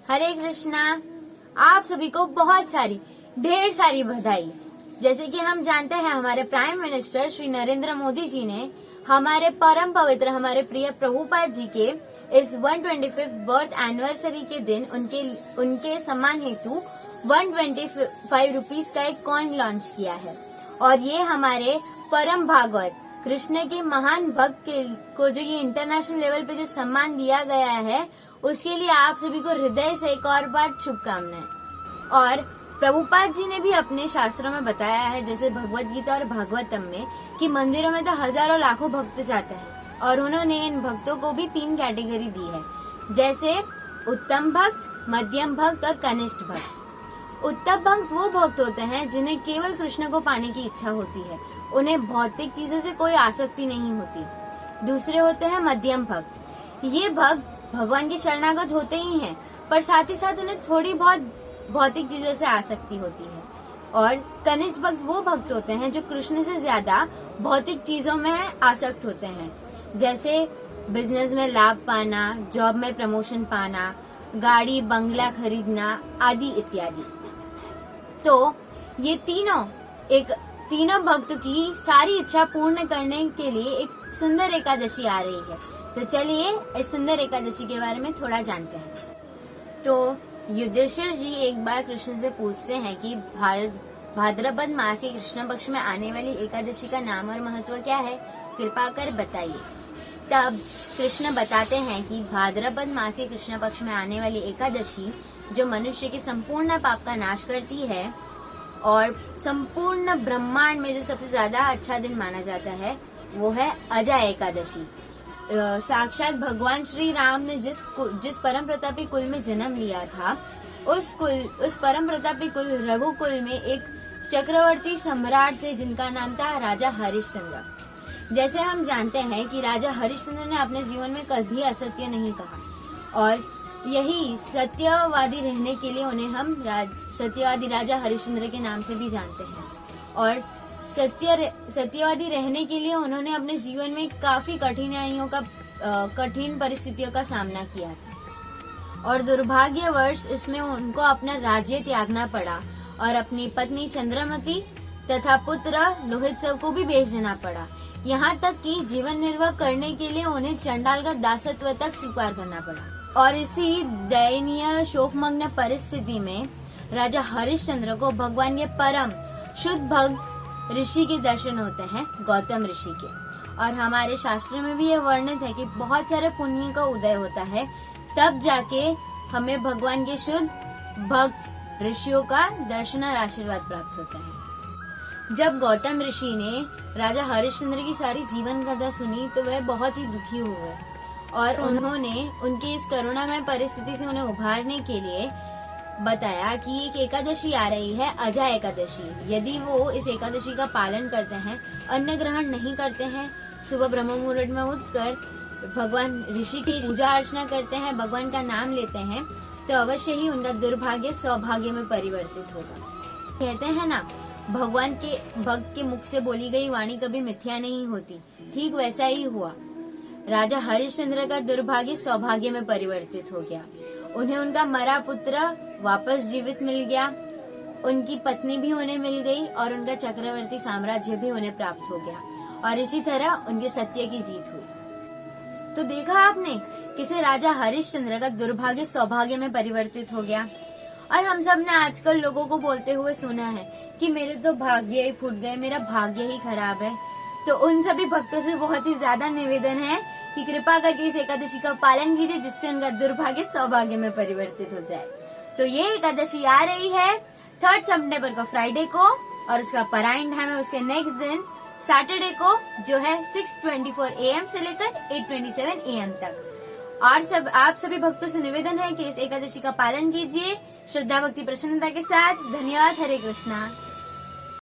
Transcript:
हरे कृष्णा। आप सभी को बहुत सारी ढेर सारी बधाई। जैसे कि हम जानते हैं हमारे प्राइम मिनिस्टर श्री नरेंद्र मोदी जी ने हमारे परम पवित्र हमारे प्रिय प्रभुपाद जी के इस 125th बर्थ एनिवर्सरी के दिन उनके सम्मान हेतु 125 रुपीज का एक कॉइन लॉन्च किया है। और ये हमारे परम भागवत कृष्ण के महान भक्त को जो ये इंटरनेशनल लेवल पे जो सम्मान दिया गया है उसके लिए आप सभी को हृदय से एक और बार शुभकामनाएं। और प्रभुपाद जी ने भी अपने शास्त्रों में बताया है, जैसे भगवत गीता और भागवतम में, कि मंदिरों में तो हजारों लाखों भक्त जाते हैं और उन्होंने इन भक्तों को भी 3 कैटेगरी दी है, जैसे उत्तम भक्त, मध्यम भक्त और कनिष्ठ भक्त। उत्तम भक्त वो भक्त होते हैं जिन्हें केवल कृष्ण को पाने की इच्छा होती है, उन्हें भौतिक चीजों से कोई आसक्ति नहीं होती। दूसरे होते हैं मध्यम भक्त। ये भक्त भगवान की शरणागत होते ही हैं, पर साथ ही साथ उन्हें थोड़ी बहुत भौतिक चीजों से आसक्ति होती है। और कनिष्ठ भक्त वो भक्त होते हैं जो कृष्ण से ज्यादा भौतिक चीजों में आसक्त होते हैं, जैसे बिजनेस में लाभ पाना, जॉब में प्रमोशन पाना, गाड़ी बंगला खरीदना आदि इत्यादि। तो ये तीनों भक्त की सारी इच्छा पूर्ण करने के लिए एक सुंदर एकादशी आ रही है। तो चलिए इस सुंदर एकादशी के बारे में थोड़ा जानते हैं। तो युधिष्ठिर जी एक बार कृष्ण से पूछते हैं कि भाद्रपद मास के कृष्ण पक्ष में आने वाली एकादशी का नाम और महत्व क्या है, कृपा कर बताइए। तब कृष्ण बताते हैं कि भाद्रपद मास के कृष्ण पक्ष में आने वाली एकादशी जो मनुष्य के संपूर्ण पाप का नाश करती है और संपूर्ण ब्रह्मांड में जो सबसे ज्यादा अच्छा दिन माना जाता है वो है अजय एकादशी। साक्षात भगवान श्री राम ने जिस परम प्रतापी कुल में जन्म लिया था, उस परम प्रतापी कुल रघुकुल में एक चक्रवर्ती सम्राट थे जिनका नाम था राजा हरिश्चंद्र। जैसे हम जानते हैं कि राजा हरिश्चंद्र ने अपने जीवन में कभी असत्य नहीं कहा और यही सत्यवादी रहने के लिए उन्हें हम सत्यवादी राजा हरिश्चंद्र के नाम से भी जानते हैं। और सत्यवादी रहने के लिए उन्होंने अपने जीवन में काफी कठिन परिस्थितियों का सामना किया था और दुर्भाग्यवश इसमें उनको अपना राज्य त्यागना पड़ा और अपनी पत्नी चंद्रमती तथा पुत्र लोहितसव को भी बेच देना पड़ा। यहाँ तक कि जीवन निर्वाह करने के लिए उन्हें चंडाल का दासत्व तक स्वीकार करना पड़ा। और इसी दयनीय शोकमग्न परिस्थिति में राजा हरिश्चंद्र को भगवान के परम शुद्ध भक्त ऋषि के दर्शन होते हैं, गौतम ऋषि के। और हमारे शास्त्रों में भी ये वर्णित है कि बहुत सारे पुण्य का उदय होता है, तब जाके हमें भगवान के शुद्ध भक्त ऋषियों का दर्शन और आशीर्वाद प्राप्त होता है। जब गौतम ऋषि ने राजा हरिश्चंद्र की सारी जीवन कथा सुनी तो वह बहुत ही दुखी हुए और उन्होंने उनकी इस करुणामय परिस्थिति से उन्हें उभारने के लिए बताया कि एक एकादशी आ रही है, अजय एकादशी। यदि वो इस एकादशी का पालन करते हैं, अन्न ग्रहण नहीं करते हैं, सुबह ब्रह्म मुहूर्त में उठकर भगवान ऋषि की पूजा अर्चना करते हैं, भगवान का नाम लेते हैं, तो अवश्य ही उनका दुर्भाग्य सौभाग्य में परिवर्तित होगा। कहते हैं ना, भगवान के भक्त के मुख से बोली गई वाणी कभी मिथ्या नहीं होती। ठीक वैसा ही हुआ। राजा हरिश्चंद्र का दुर्भाग्य सौभाग्य में परिवर्तित हो गया। उन्हें उनका मरा पुत्र वापस जीवित मिल गया, उनकी पत्नी भी उन्हें मिल गई और उनका चक्रवर्ती साम्राज्य भी उन्हें प्राप्त हो गया और इसी तरह उनके सत्य की जीत हुई। तो देखा आपने किसे राजा हरिश्चंद्र का दुर्भाग्य सौभाग्य में परिवर्तित हो गया। और हम सब ने आजकल लोगों को बोलते हुए सुना है कि मेरे तो भाग्य ही फूट गए, मेरा भाग्य ही खराब है। तो उन सभी भक्तों से बहुत ही ज्यादा निवेदन है कि कृपा करके इस एकादशी का पालन कीजिए, जिससे उनका दुर्भाग्य सौभाग्य में परिवर्तित हो जाए। तो ये एकादशी आ रही है 3 सितंबर को फ्राइडे को और उसका पारायण टाइम है उसके नेक्स्ट दिन सैटरडे को, जो है 6:24 AM से लेकर 8:27 AM तक। और आप सभी भक्तों से निवेदन है कि इस एकादशी का पालन कीजिए श्रद्धा भक्ति प्रसन्नता के साथ। धन्यवाद। हरे कृष्णा।